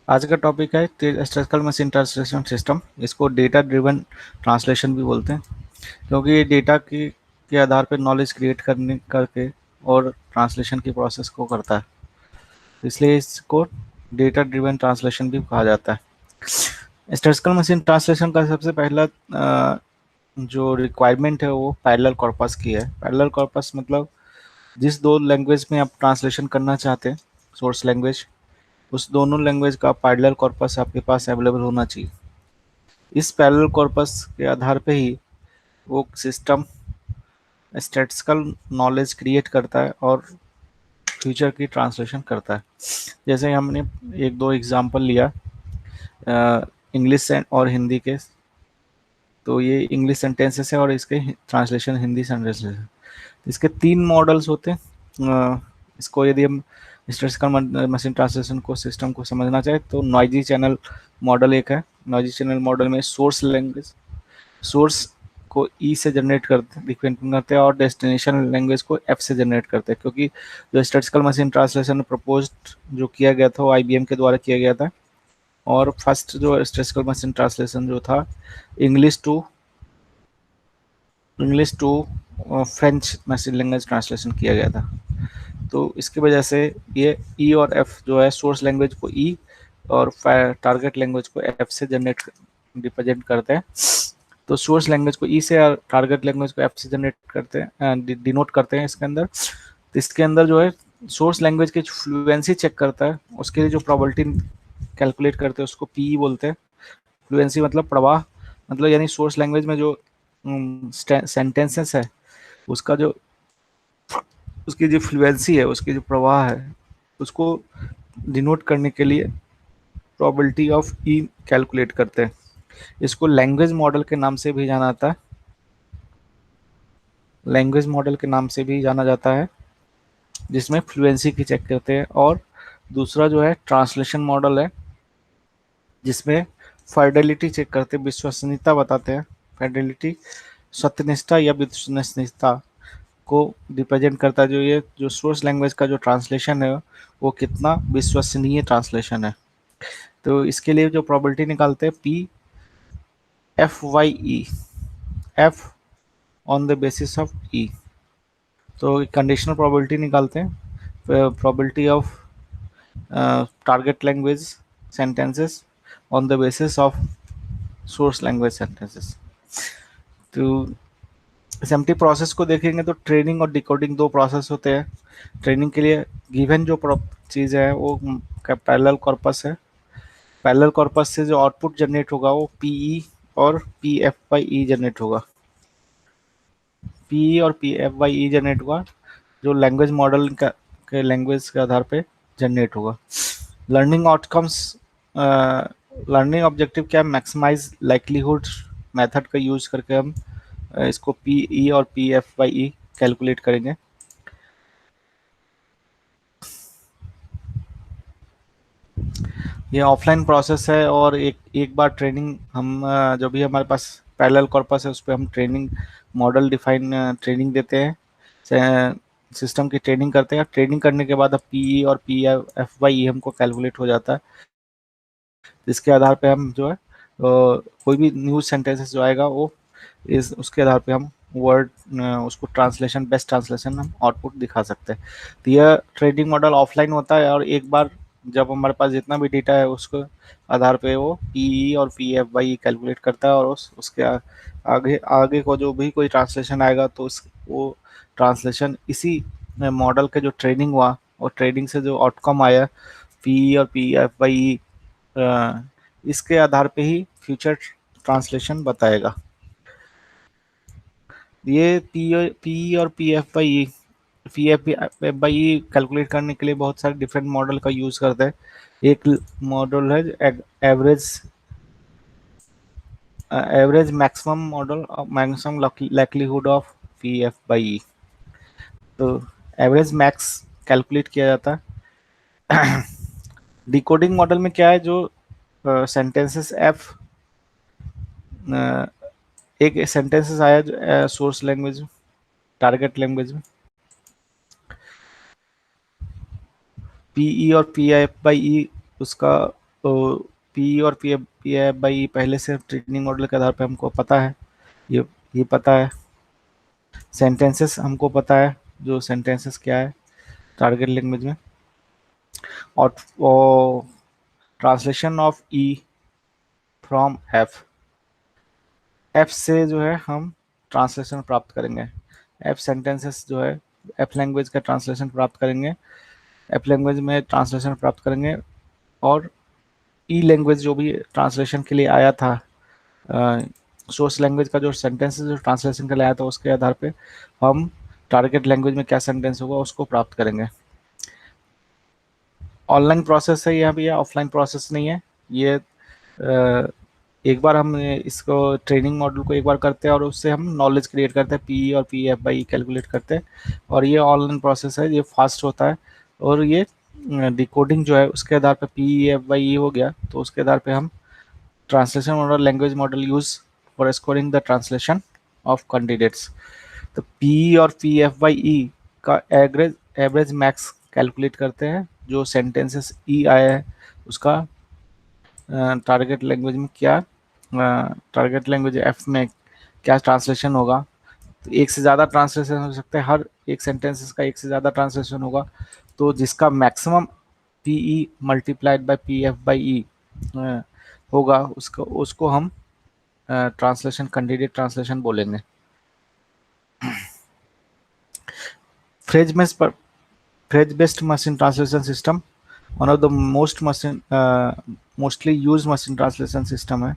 आज का टॉपिक है स्टैटिस्टिकल मशीन ट्रांसलेशन सिस्टम। इसको डेटा ड्रिवन ट्रांसलेशन भी बोलते हैं, क्योंकि ये डेटा की के आधार पर नॉलेज क्रिएट करने करके और ट्रांसलेशन की प्रोसेस को करता है, इसलिए इसको डेटा ड्रिवन ट्रांसलेशन भी कहा जाता है। स्टैटिस्टिकल मशीन ट्रांसलेशन का सबसे पहला जो रिक्वायरमेंट है वो पैरेलल कॉर्पस की है। पैरेलल कॉर्पस मतलब जिस दो लैंग्वेज में आप ट्रांसलेशन करना चाहते हैं, सोर्स लैंग्वेज, उस दोनों लैंग्वेज का पैरेलल कॉर्पस आपके पास अवेलेबल होना चाहिए। इस पैरेलल कॉर्पस के आधार पे ही वो सिस्टम स्टैटिस्टिकल नॉलेज क्रिएट करता है और फ्यूचर की ट्रांसलेशन करता है। जैसे हमने एक दो एग्जांपल लिया इंग्लिश और हिंदी के, तो ये इंग्लिश सेंटेंसेस है और इसके ट्रांसलेशन हिंदी सेंटेंसेस है। इसके तीन मॉडल्स होते हैं। इसको यदि हम स्टैटिस्टिकल मशीन ट्रांसलेशन को सिस्टम को समझना चाहे तो नॉइजी चैनल मॉडल एक है। नॉइजी चैनल मॉडल में सोर्स लैंग्वेज, सोर्स को ई से जनरेट करते हैं और डेस्टिनेशन लैंग्वेज को एफ से जनरेट करते हैं, क्योंकि जो स्टैटिस्टिकल मशीन ट्रांसलेशन प्रपोज जो किया गया था वो आईबीएम के द्वारा किया गया था। और फर्स्ट जो स्टैटिस्टिकल मशीन ट्रांसलेशन जो था English to English to French machine language translation किया गया था। तो इसकी वजह से ये ई और एफ जो है सोर्स लैंग्वेज को ई और टारगेट लैंग्वेज को एफ से जनरेट रिप्रेजेंट करते हैं। तो सोर्स लैंग्वेज को ई से और टारगेट लैंग्वेज को एफ से जनरेट करते हैं, डिनोट करते हैं इसके अंदर। तो इसके अंदर जो है सोर्स लैंग्वेज की फ्लुएंसी चेक करता है, उसके लिए जो प्रोबेबिलिटी कैलकुलेट करते हैं उसको पी बोलते हैं। फ्लुएंसी मतलब प्रवाह, मतलब यानी सोर्स लैंग्वेज में जो सेंटेंसेस है उसका जो उसकी जो फ्लुएंसी है, उसकी जो प्रवाह है, उसको डिनोट करने के लिए प्रोबेबिलिटी ऑफ ई कैलकुलेट करते हैं। इसको लैंग्वेज मॉडल के नाम से भी जाना जाता है, लैंग्वेज मॉडल के नाम से भी जाना जाता है, जिसमें फ्लुएंसी की चेक करते हैं। और दूसरा जो है ट्रांसलेशन मॉडल है, जिसमें फाइडेलिटी चेक करते हैं, विश्वसनीयता बताते हैं। फाइडेलिटी सत्यनिष्ठा या विश्वसनीयता को रिप्रेजेंट करता है, जो ये जो सोर्स लैंग्वेज का जो ट्रांसलेशन है वो कितना विश्वसनीय ट्रांसलेशन है। तो इसके लिए जो प्रोबेबिलिटी निकालते हैं P F Y E, F on the basis of E. तो कंडीशनल प्रोबेबिलिटी निकालते हैं, probability of target language sentences on the basis of source language sentences. तो एसएमटी प्रोसेस को देखेंगे तो ट्रेनिंग और डिकोडिंग दो प्रोसेस होते हैं। ट्रेनिंग के लिए गिवन जो चीज़ है वो पैरेलल कॉर्पस है। पैरेलल कॉर्पस से जो आउटपुट जनरेट होगा वो पीई और P F by E generate होगा। पीई और P F by E generate होगा जो लैंग्वेज मॉडल का के लैंग्वेज के आधार पे जनरेट होगा। लर्निंग आउटकम्स, लर्निंग ऑब्जेक्टिव क्या है, मैक्सिमाइज लाइक्लीहुड मेथड का यूज करके हम इसको पी ई और P F by E calculate करेंगे। ये ऑफलाइन प्रोसेस है और एक एक बार ट्रेनिंग हम जो भी हमारे पास पैरेलल कॉर्पस है उस पर हम ट्रेनिंग मॉडल डिफाइन ट्रेनिंग देते हैं, सिस्टम की ट्रेनिंग करते हैं। ट्रेनिंग करने के बाद अब पी ई और पी एफ बाई ई हमको कैलकुलेट हो जाता है। इसके आधार पे हम जो है कोई भी न्यूज सेंटेंसेस जो आएगा वो इस उसके आधार पे हम वर्ड उसको ट्रांसलेशन, बेस्ट ट्रांसलेशन हम आउटपुट दिखा सकते हैं। तो यह ट्रेनिंग मॉडल ऑफलाइन होता है और एक बार जब हमारे पास जितना भी डेटा है उसको आधार पे वो पी और पी एफ वाई कैलकुलेट करता है और उसके आगे आगे को जो भी कोई ट्रांसलेशन आएगा तो वो ट्रांसलेशन इसी मॉडल के जो ट्रेनिंग हुआ और ट्रेनिंग से जो आउटकम आया पी और पी एफ वाई, इसके आधार पे ही फ्यूचर ट्रांसलेशन बताएगा। ये पी और पी एफ बाई कैलकुलेट करने के लिए बहुत सारे डिफरेंट मॉडल का यूज करते हैं। एक मॉडल है average average maximum model, maximum likelihood of P F by. तो एवरेज मैक्स कैलकुलेट किया जाता है। डिकोडिंग मॉडल में क्या है, जो सेंटेंसेस एफ, एक सेंटेंसेस आया जो सोर्स लैंग्वेज में, टारगेट लैंग्वेज में, पीई और पी आई बाई ई उसका तो पी और पी एफ बाई पहले से ट्रेनिंग मॉडल के आधार पे हमको पता है, ये पता है। सेंटेंसेस हमको पता है, जो सेंटेंसेस क्या है टारगेट लैंग्वेज में। और translation of E from F, F से जो है हम ट्रांसलेशन प्राप्त करेंगे। एफ सेंटेंसेस जो है एफ लैंग्वेज का ट्रांसलेशन प्राप्त करेंगे, एफ लैंग्वेज में ट्रांसलेशन प्राप्त करेंगे। और ई लैंग्वेज जो भी ट्रांसलेशन के लिए आया था, सोर्स लैंग्वेज का जो सेंटेंसेस जो ट्रांसलेशन के लिए आया था, उसके आधार पे हम टारगेट लैंग्वेज में क्या सेंटेंस होगा उसको प्राप्त करेंगे। ऑनलाइन प्रोसेस है, यहाँ भी ऑफलाइन प्रोसेस नहीं है ये। एक बार हम इसको ट्रेनिंग मॉडल को एक बार करते हैं और उससे हम नॉलेज क्रिएट करते हैं, पी और पी एफ बाई कैलकुलेट करते हैं। और ये ऑनलाइन प्रोसेस है, ये फास्ट होता है। और ये डिकोडिंग जो है उसके आधार पे पी एफ बाई हो गया, तो उसके आधार पे हम translation model language model use for scoring the translation of candidates. तो पी और पी एफ बाई ई का एवरेज एवरेज मैक्स कैलकुलेट करते हैं, जो सेंटेंसेस ई आया है उसका टारगेट लैंग्वेज में क्या, टारगेट लैंग्वेज एफ में क्या ट्रांसलेशन होगा। तो एक से ज़्यादा ट्रांसलेशन हो सकता है, हर एक सेंटेंसेस का एक से ज़्यादा ट्रांसलेशन होगा। तो जिसका maximum P E multiplied by P F by E होगा, उसको उसको हम ट्रांसलेशन कैंडिडेट ट्रांसलेशन बोलेंगे। फ्रेज में phrase based machine translation system one of the mostly use machine translation system है।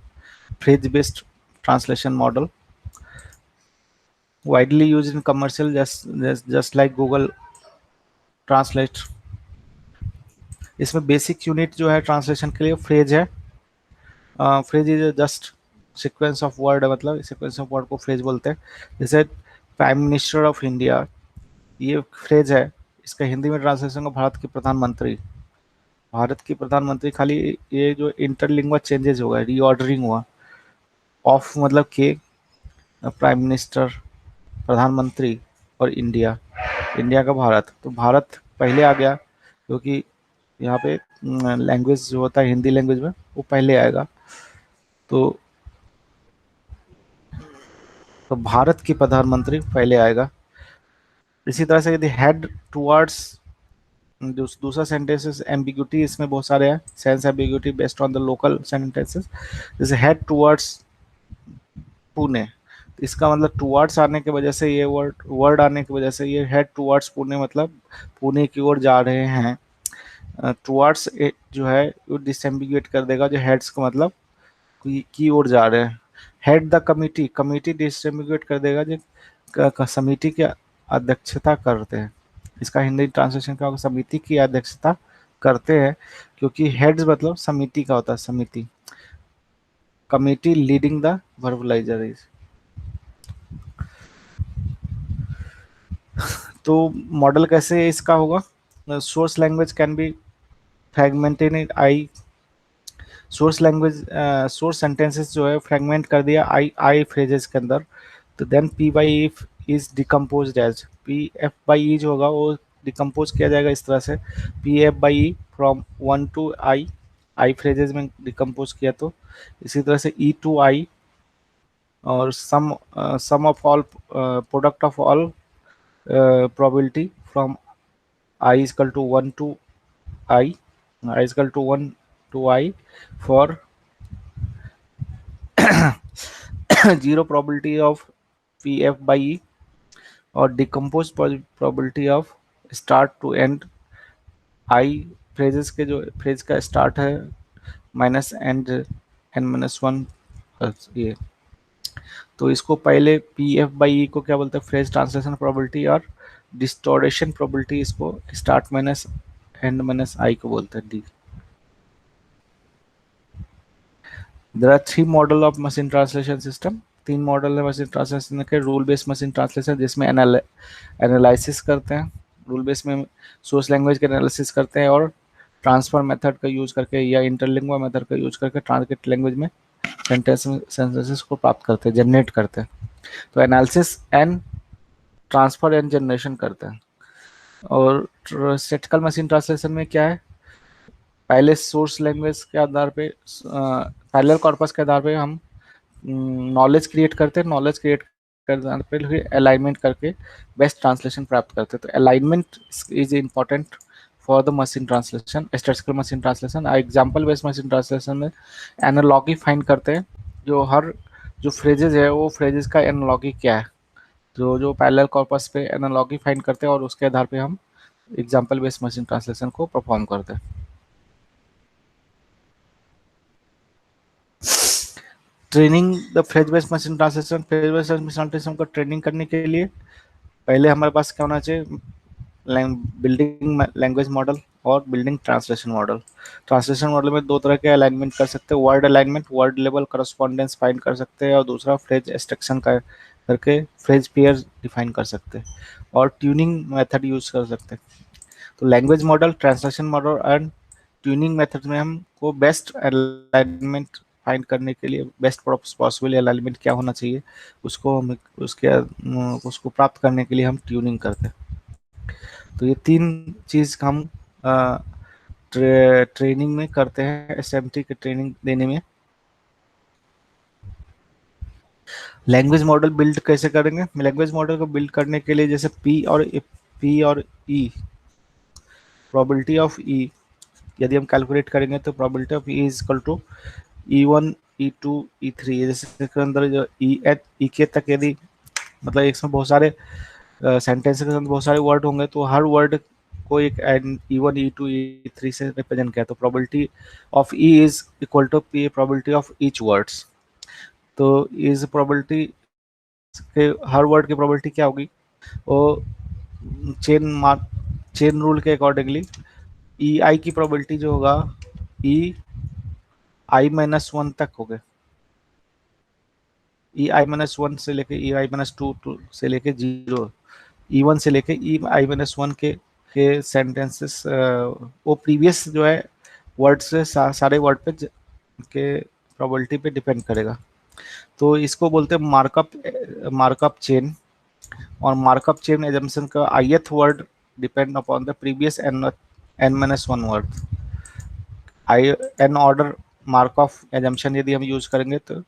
Phrase based translation model widely used in commercial, just like Google Translate। इसमें basic unit जो है translation के लिए phrase है। Phrase is just sequence of word, मतलब sequence of word को phrase बोलते हैं। जैसे प्राइम मिनिस्टर ऑफ इंडिया, ये फ्रेज है। इसका हिंदी में ट्रांसलेशन को भारत के प्रधानमंत्री, भारत की प्रधानमंत्री, खाली ये जो इंटरलिंग्वा चेंजेस हो गए, रीऑर्डरिंग हुआ। ऑफ मतलब के, प्राइम मिनिस्टर, प्रधानमंत्री, और इंडिया, इंडिया का भारत। तो भारत पहले आ गया क्योंकि यहाँ पे लैंग्वेज जो होता है हिंदी लैंग्वेज में वो पहले आएगा। तो भारत की प्रधानमंत्री पहले आएगा। इसी तरह से यदि हेड टुवर्ड्स, दूसरा सेंटेंसेस एम्बिग्यूटी इसमें बहुत सारे हैं, sense ambiguity based on the local sentences. जैसे हेड टुवर्ड्स पुणे, तो इसका मतलब टुवर्ड्स आने की वजह से, ये वर्ड आने की वजह से ये हेड टुवर्ड्स पुणे, मतलब पुणे की ओर जा रहे हैं। टुवर्ड्स जो है वो डिसएम्बिगुएट कर देगा, जो हेड्स का मतलब की ओर जा रहे हैं। हेड द कमिटी, कमिटी डिसएम्बिगुएट कर देगा जो समिति की अध्यक्षता करते हैं। इसका हिंदी ट्रांसलेशन क्या होगा, समिति की अध्यक्षता करते हैं, क्योंकि हेड्स मतलब समिति का होता है, समिति। Committee leading the verbalizer is. तो मॉडल कैसे इसका होगा, source language can be fragmented in I, source language source sentences जो है फ्रैगमेंट कर दिया आई आई फ्रेजेस के अंदर। तो then P by F is decompose as, P F by E जो होगा वो डिकम्पोज किया जाएगा इस तरह से, P F by E from one to I phrases में डिकम्पोज किया। तो इसी तरह से ई टू आई, और sum of all product of all probability from I is equal to 1 to I is equal to 1 to I for 0 probability of PF by E, और decompose probability of start to end I phrases के जो phrase का start है minus and n minus one, ये। तो इसको पहले P F by ई को क्या बोलते हैं, फ्रेज ट्रांसलेशन प्रोबेबिलिटी, और डिस्टोरेशन प्रोबेबिलिटी इसको start minus end minus I को बोलते हैं, D. There are 3 model of machine translation system, 3 model है मशीन ट्रांसलेशन के। रूल बेस्ड मशीन ट्रांसलेशन, जिसमें एनालिसिस करते हैं, रूल बेस में सोर्स लैंग्वेज का एनालिसिस करते हैं, और ट्रांसफर मेथड का यूज करके या इंटरलिंग्वा मेथड का यूज करके टारगेट लैंग्वेज में सेंटेंसेस को प्राप्त करते हैं, जनरेट करते हैं। तो analysis and transfer and generation करते हैं। और स्टैटिकल मशीन ट्रांसलेशन में क्या है, पहले सोर्स लैंग्वेज के आधार पे, पैरेलल कॉर्पस के आधार पे हम नॉलेज क्रिएट करते हैं, नॉलेज क्रिएट करने पे फिर अलाइनमेंट करके बेस्ट ट्रांसलेशन प्राप्त करते हैं। तो alignment is important for the machine translation, statistical machine translation. Example based machine translation में एनालॉगी फाइंड करते हैं, जो हर जो फ्रेजेज है वो फ्रेजेज का एनालॉगी क्या है, जो जो पैरेलल कॉर्पस पे एनालॉगी फाइंड करते हैं और उसके आधार पे हम एग्जाम्पल बेस्ड मशीन ट्रांसलेशन को परफॉर्म करते हैं। Training the phrase based machine translation, phrase based machine translation को ट्रेनिंग करने के लिए पहले हमारे पास क्या होना चाहिए, बिल्डिंग लैंग्वेज मॉडल और building translation model. Translation model में दो तरह के अलाइनमेंट कर सकते हैं, word alignment, word level correspondence find कर सकते हैं, और दूसरा फ्रेज एक्सट्रैक्शन का करके फ्रेज पेयर डिफाइन कर सकते हैं, और ट्यूनिंग मेथड यूज कर सकते हैं। तो language model, translation model and tuning method में हमको बेस्ट अलाइनमेंट फाइंड करने के लिए बेस्ट पॉसिबल अलाइनमेंट क्या होना चाहिए, उसको हम उसको प्राप्त करने के लिए हम ट्यूनिंग करते हैं। तो ये तीन चीज हम ट्रेनिंग में करते हैं, एसएमटी के ट्रेनिंग देने में। लैंग्वेज मॉडल बिल्ड कैसे करेंगे, लैंग्वेज मॉडल को बिल्ड करने के लिए जैसे पी और ई, प्रोबेबिलिटी ऑफ ई यदि हम कैलकुलेट करेंगे तो probability of E is equal to E1 E2 E3, जैसे इसके अंदर जो ई के तक यदि मतलब इसमें बहुत सारे सेंटेंस के अंदर बहुत सारे वर्ड होंगे, तो हर वर्ड को एक E1 E2 E3 से रिप्रेजेंट किया, तो probability of E is equal to P probability of each words. तो इस प्रोबेबिलिटी के हर वर्ड की प्रोबेबिलिटी क्या होगी, वो चेन मार्क चेन रूल के अकॉर्डिंगली ई आई की प्रोबेबिलिटी जो होगा E i-1 तक हो गए, E i-1 से लेके E i-2 से लेके 0, E1 से लेके E i-1 के सेंटेंसेस वो प्रीवियस जो है वर्ड से सारे वर्ड पे के प्रोबेबिलिटी पे डिपेंड करेगा। तो इसको बोलते हैं मार्कअप चेन, और मार्कअप चेन एजम्पशन का ith word depend upon the previous n-1 word. I N order markup assumption यदि हम यूज करेंगे तो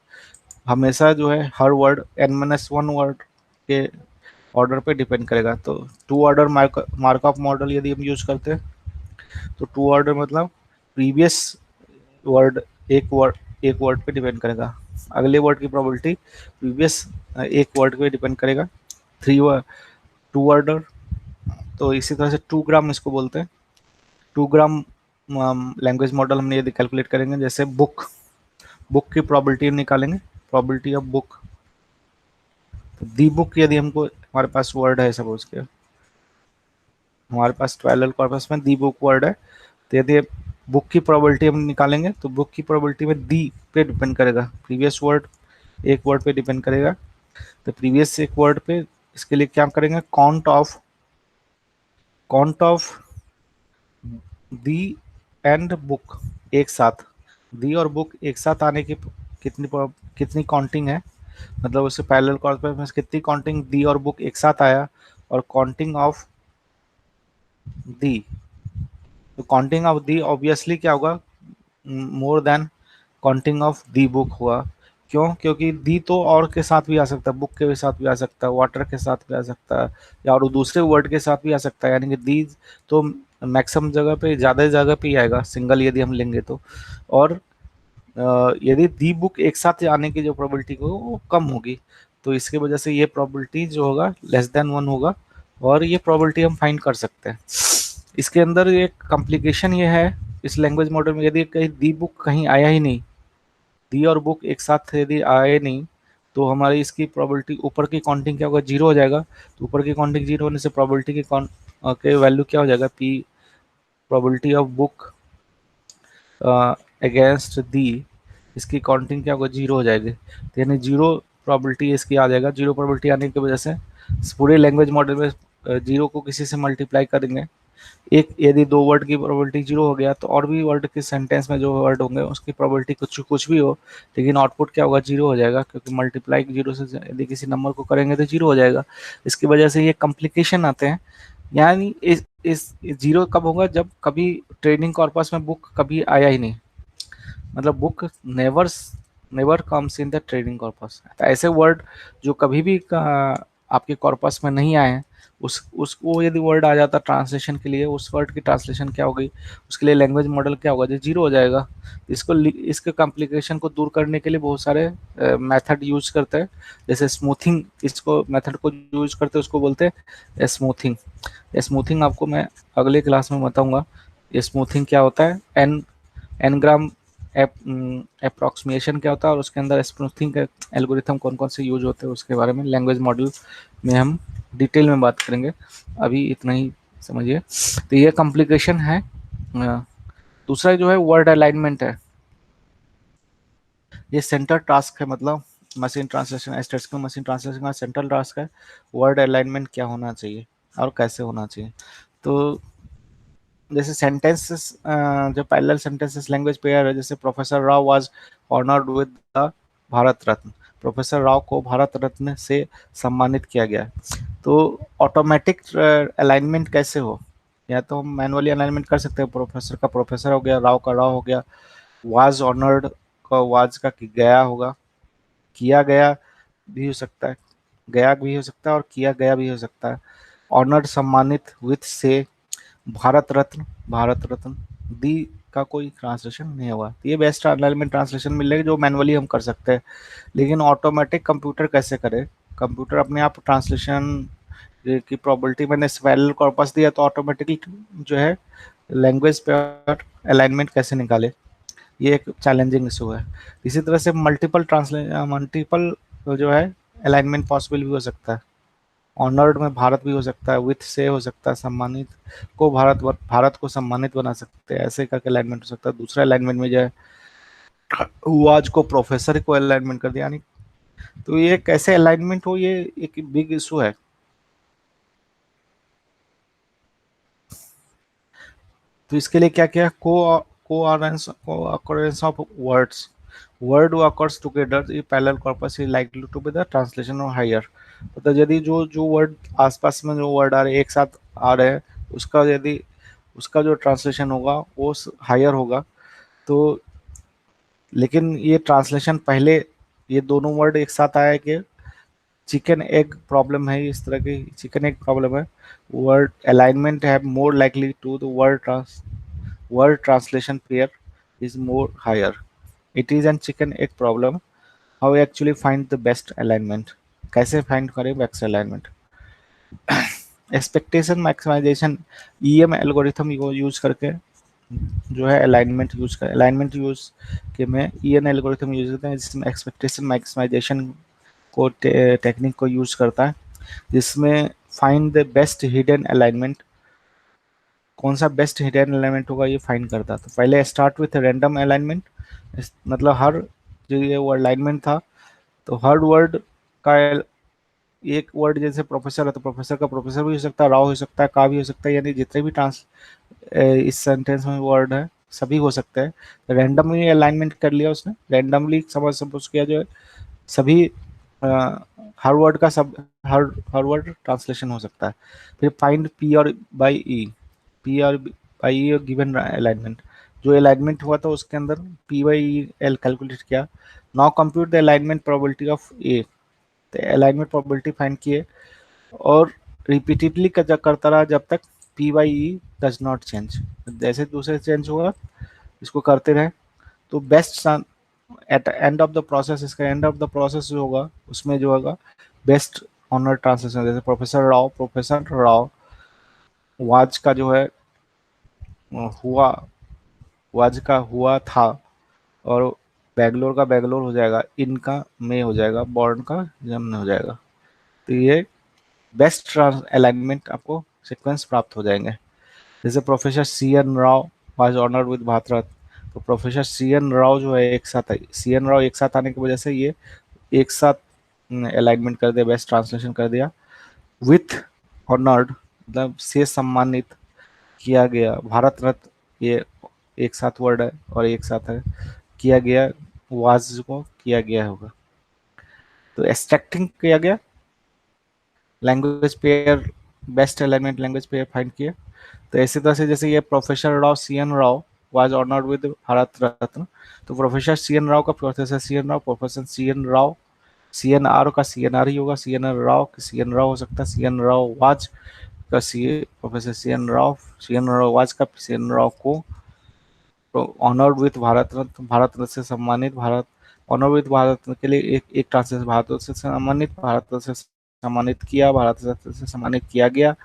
हमेशा जो है हर वर्ड n-1 वर्ड के ऑर्डर पे डिपेंड करेगा। तो टू ऑर्डर मार्कअप मॉडल यदि हम यूज करते हैं तो टू ऑर्डर मतलब प्रीवियस वर्ड एक वर्ड पे डिपेंड करेगा, अगले वर्ड की प्रोबेबिलिटी प्रीवियस एक वर्ड पे डिपेंड करेगा। टू ऑर्डर, तो इसी तरह से 2 ग्राम इसको बोलते हैं। 2 ग्राम लैंग्वेज मॉडल हमने यदि कैलकुलेट करेंगे, जैसे बुक की प्रोबेबिलिटी हम निकालेंगे, प्रोबेबिलिटी ऑफ बुक। तो दी बुक यदि हमको हमारे पास वर्ड है, सपोज के हमारे पास पैरेलल कॉर्पस में दी बुक वर्ड है, तो यदि बुक की प्रोबेबिलिटी हम निकालेंगे तो बुक की प्रोबेबिलिटी में दी पे डिपेंड करेगा, प्रीवियस वर्ड एक वर्ड पे डिपेंड करेगा। तो प्रीवियस एक वर्ड पे इसके लिए क्या करेंगे, count of the and book एक साथ, दी और बुक एक साथ आने की कितनी काउंटिंग है, मतलब उससे पैरेलल कॉर्पस में कितनी काउंटिंग दी और बुक एक साथ आया, और काउंटिंग ऑफ दी, तो काउंटिंग ऑफ दी ऑब्वियसली क्या होगा, more than counting of the book हुआ। क्यों, क्योंकि दी तो और के साथ भी आ सकता है, बुक के साथ भी आ सकता है, वाटर के साथ भी आ सकता है, या और दूसरे वर्ड के साथ भी आ सकता है, यानी कि दी तो मैक्सिमम जगह पे, ज़्यादा जगह पे ही आएगा सिंगल यदि हम लेंगे तो। और यदि दी बुक एक साथ आने की जो प्रोबेबिलिटी हो वो कम होगी, तो इसके वजह से ये प्रोबेबिलिटी जो होगा <<1 होगा, और ये प्रोबेबिलिटी हम फाइंड कर सकते हैं। इसके अंदर एक कॉम्प्लिकेशन ये है इस लैंग्वेज मॉडल में, यदि कहीं दी बुक कहीं आया ही नहीं, दी और बुक एक साथ यदि आए नहीं, तो हमारी इसकी प्रोबेबिलिटी ऊपर की काउंटिंग क्या होगा, 0 हो जाएगा। तो ऊपर की काउंटिंग 0 होने से प्रोबेबिलिटी के वैल्यू क्या हो जाएगा, P probability of book against the, इसकी काउंटिंग क्या होगा, 0 हो जाएगी। तो यानी 0 प्रोबेबिलिटी इसकी आ जाएगा। 0 प्रोबेबिलिटी आने की वजह से इस पूरे लैंग्वेज मॉडल में 0 को किसी से मल्टीप्लाई करेंगे, एक यदि दो वर्ड की प्रोबेबिलिटी 0 हो गया, तो और भी वर्ड के सेंटेंस में जो वर्ड होंगे उसकी प्रोबेबिलिटी कुछ भी हो, लेकिन आउटपुट क्या होगा, 0 हो जाएगा, क्योंकि मल्टीप्लाई 0 से यदि किसी नंबर को करेंगे तो 0 हो जाएगा। इसकी वजह से ये कॉम्प्लिकेशन आते हैं यानी इस जीरो कब होगा, जब कभी ट्रेनिंग कॉर्पस में बुक कभी आया ही नहीं, मतलब book never never comes in the training corpus. तो ऐसे वर्ड जो कभी भी आपके कॉर्पस में नहीं आए हैं, उसको यदि वर्ड आ जाता ट्रांसलेशन के लिए, उस वर्ड की ट्रांसलेशन क्या होगी, उसके लिए लैंग्वेज मॉडल क्या होगा, जो जीरो हो जाएगा। इसके कॉम्प्लिकेशन को दूर करने के लिए बहुत सारे मेथड यूज करते हैं, जैसे स्मूथिंग, इसको मेथड को यूज करते हैं, उसको बोलते हैं स्मूथिंग। स्मूथिंग आपको मैं अगले क्लास में बताऊंगा। ये स्मूथिंग क्या होता है, एनग्राम अप्रोक्सीमेशन क्या होता है, और उसके अंदर स्मूथिंग का एल्गोरिथम कौन कौन से यूज होते हैं, उसके बारे में लैंग्वेज मॉडल में हम डिटेल में बात करेंगे। अभी इतना ही समझिए। तो ये कॉम्प्लिकेशन है। दूसरा जो है वर्ड अलाइनमेंट है। ये सेंटर टास्क है, मतलब machine translation, statistical machine translation का सेंट्रल टास्क है, वर्ड अलाइनमेंट क्या होना चाहिए और कैसे होना चाहिए। तो जैसे सेंटेंसेस, जो पैरेलल सेंटेंसेस लैंग्वेज पेयर है, जैसे professor Rao was honoured with the Bharat Ratna, professor Rao को भारत रत्न से सम्मानित किया गया। तो ऑटोमेटिक अलाइनमेंट कैसे हो, या तो हम मैनुअली अलाइनमेंट कर सकते हैं, प्रोफेसर का प्रोफेसर हो गया, राव का राव हो गया, वाज ऑनर्ड का वाज का गया होगा, किया गया भी हो सकता है, गया भी हो सकता है और किया गया भी हो सकता है। ऑनर्ड सम्मानित, विथ से, भारत रत्न, भारत रत्न, दी का कोई ट्रांसलेशन नहीं होगा। ये बेस्ट अलाइनमेंट ट्रांसलेशन मिलेगा जो मैनुअली हम कर सकते हैं। लेकिन ऑटोमेटिक कंप्यूटर कैसे करे, कंप्यूटर अपने आप ट्रांसलेशन की प्रोबेबिलिटी, मैंने पैरेलल कॉर्पस दिया तो ऑटोमेटिकली जो है लैंग्वेज पे अलाइनमेंट कैसे निकाले, ये एक चैलेंजिंग इशू है। इसी तरह से मल्टीपल जो है अलाइनमेंट पॉसिबल भी हो सकता है। ऑनर्ड में भारत भी हो सकता है, विथ से हो सकता है, सम्मानित को भारत को सम्मानित बना सकते हैं, ऐसे करके अलाइनमेंट हो सकता है। दूसरा अलाइनमेंट में जो है वाज को प्रोफेसर को अलाइनमेंट कर दिया, यानी तो ये कैसे अलाइनमेंट हो, ये एक बिग इशू है। तो इसके लिए क्या किया, को occurrence of words, word occurs together ये parallel corpus is likely to be the translation और हायर। मतलब यदि जो जो वर्ड आसपास में जो वर्ड आ रहे हैं एक साथ आ रहे हैं, उसका यदि उसका जो ट्रांसलेशन होगा वो हायर होगा। तो लेकिन ये ट्रांसलेशन पहले, ये दोनों वर्ड एक साथ आया कि चिकन एग प्रॉब्लम है, इस तरह की चिकन एग प्रॉब्लम है। वर्ड अलाइनमेंट है more likely to the word translation pair is more higher. It is an chicken egg problem. How we actually find the best alignment? कैसे find करें best alignment? Expectation maximisation, EM algorithm को use करके जो है alignment use के में ईएन algorithm use करते हैं, जिसमें एक्सपेक्टेशन मैक्सिमाइजेशन को टेक्निक को यूज करता है, जिसमें find the best hidden alignment, कौन सा बेस्ट हिडन एलिमेंट होगा ये फाइंड करता। तो पहले स्टार्ट विथ रैंडम अलाइनमेंट, मतलब हर जो ये वो अलाइनमेंट था, तो हर वर्ड का एक वर्ड, जैसे प्रोफेसर है तो प्रोफेसर का प्रोफेसर भी हो सकता है, राव हो सकता है, का भी हो सकता है, यानी जितने भी इस सेंटेंस में वर्ड है सभी हो सकते हैं। तो रैंडमली अलाइनमेंट कर लिया उसने, रैंडमली सपोज किया जो है सभी हर वर्ड का सब हर हर वर्ड ट्रांसलेशन हो सकता है। फिर फाइंड पी और बाई ई, पी और बाई ई गिवन अलाइनमेंट, जो अलाइनमेंट हुआ था उसके अंदर P by E L calculate किया। Now compute the alignment probability of A, तो अलाइनमेंट प्रोबेबिलिटी फाइंड किए और रिपीटेडली करता रहा जब तक P by E does not change, जैसे दूसरे चेंज हुआ इसको करते रहे। तो best at end of the process, इसका एंड ऑफ द प्रोसेस जो होगा उसमें जो होगा बेस्ट ऑनर ट्रांसलेशन, जैसे प्रोफेसर राव वाज का जो है हुआ, वाज का हुआ था, और बैंगलोर का बैंगलोर हो जाएगा, इनका में हो जाएगा, बॉर्न का जन्म हो जाएगा। तो ये बेस्ट अलाइनमेंट आपको सीक्वेंस प्राप्त हो जाएंगे। जैसे professor C N Rao was honoured with Bharat Ratna, तो प्रोफेसर सी एन राव जो है एक साथ आई, सी एन राव एक साथ आने की वजह से ये एक साथ अलाइनमेंट कर दिया, बेस्ट ट्रांसलेशन कर दिया। विथ ऑनर्ड मतलब से सम्मानित किया गया, भारत रत्न ये एक साथ वर्ड है और एक साथ है, किया गया वाज को किया गया होगा। तो एक्सट्रैक्टिंग किया गया language pair best alignment language पे फाइंड किया। तो इसी तरह से जैसे ये professor Rao C N Rao was honoured with Bharat Ratna, तो प्रोफेसर सी एन राव का professor C N Rao, professor C N Rao, C N R का सी एन आर ही होगा, C N Rao C N Rao हो सकता है, सी एन राव वाज का C, professor C N Rao, C N Rao was का सी एन राव को ऑनर्ड विथ भारत रत्न, भारत रत्न से सम्मानित, भारत ऑनर विथ भारत रत्न के लिए एक एक ट्रांसलेशन, भारत रत्न से सम्मानित, भारत रत्न से सम्मानित किया, भारत रत्न से सम्मानित किया गया,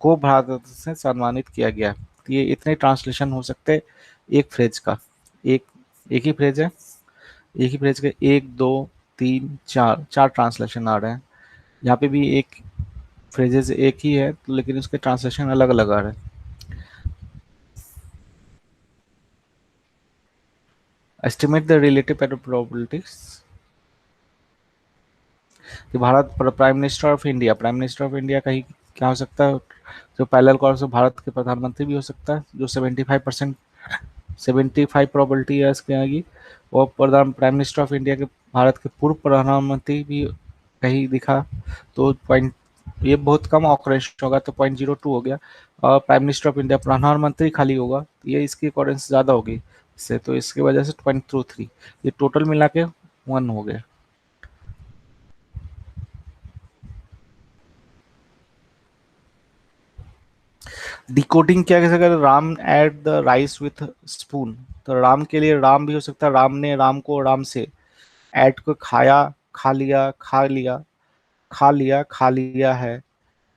को भारत रत्न से सम्मानित किया गया। तो ये इतने ट्रांसलेशन हो सकते हैं एक फ्रेज का। एक एक ही फ्रेज है, एक ही फ्रेज के एक दो तीन चार चार ट्रांसलेशन आ रहे हैं। यहाँ पे भी एक फ्रेजेस एक ही है तो लेकिन उसके ट्रांसलेशन अलग अलग आ रहे हैं। एस्टिमेट द रिलेटिव प्रोबेबिलिटीज, कि Bharat prime minister of India, prime minister of India का ही क्या हो सकता है, जो पैरेलल कॉर्स ऑफ भारत के प्रधानमंत्री भी हो सकता है, जो 75%, 75 प्रोबेबिलिटी है इसके आगे। और प्रधान प्राइम मिनिस्टर ऑफ इंडिया के भारत के पूर्व प्रधानमंत्री भी कहीं दिखा, तो पॉइंट ये बहुत कम ऑकरेंस होगा, तो 0.02 हो गया। और प्राइम मिनिस्टर ऑफ इंडिया प्रधानमंत्री खाली होगा, तो ये इसकी ऑकरेंस ज़्यादा होगी इससे, तो इसकी वजह से 0.23, ये टोटल मिला के 1 हो गया। डिकोडिंग क्या कैसे करें, Ram at the rice with spoon, तो राम के लिए राम भी हो सकता है, राम ने राम को राम से, एट को खाया, खा लिया, खा लिया, खा लिया, खा लिया है।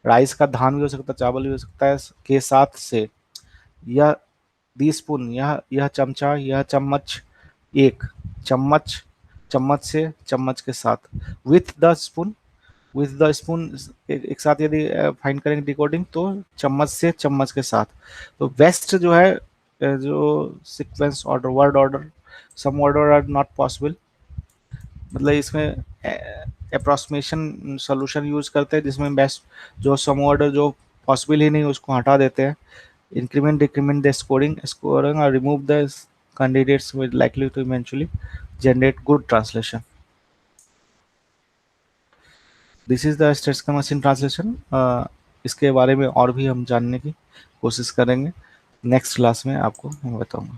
राइस का धान भी हो सकता है, चावल भी हो सकता है, के साथ से। यह दी स्पून, यह चमचा, यह चम्मच, एक चम्मच, चम्मच से, चम्मच के साथ, with the spoon, with the spoon, एक साथ यदि फाइंड करेंगे डिकोडिंग तो चम्मच से, चम्मच के साथ। तो वेस्ट जो है, जो sequence order, word order, some order are not possible, मतलब इसमें अप्रोक्सीमेशन सोल्यूशन यूज करते हैं जिसमें बेस्ट जो सम ऑर्डर जो पॉसिबल ही नहीं उसको हटा देते हैं। इंक्रीमेंट डिक्रीमेंट द स्कोरिंग और remove the candidates with likely to eventually generate good translation. This is the states machine translation. इसके बारे में और भी हम जानने की कोशिश करेंगे, नेक्स्ट क्लास में आपको मैं बताऊंगा।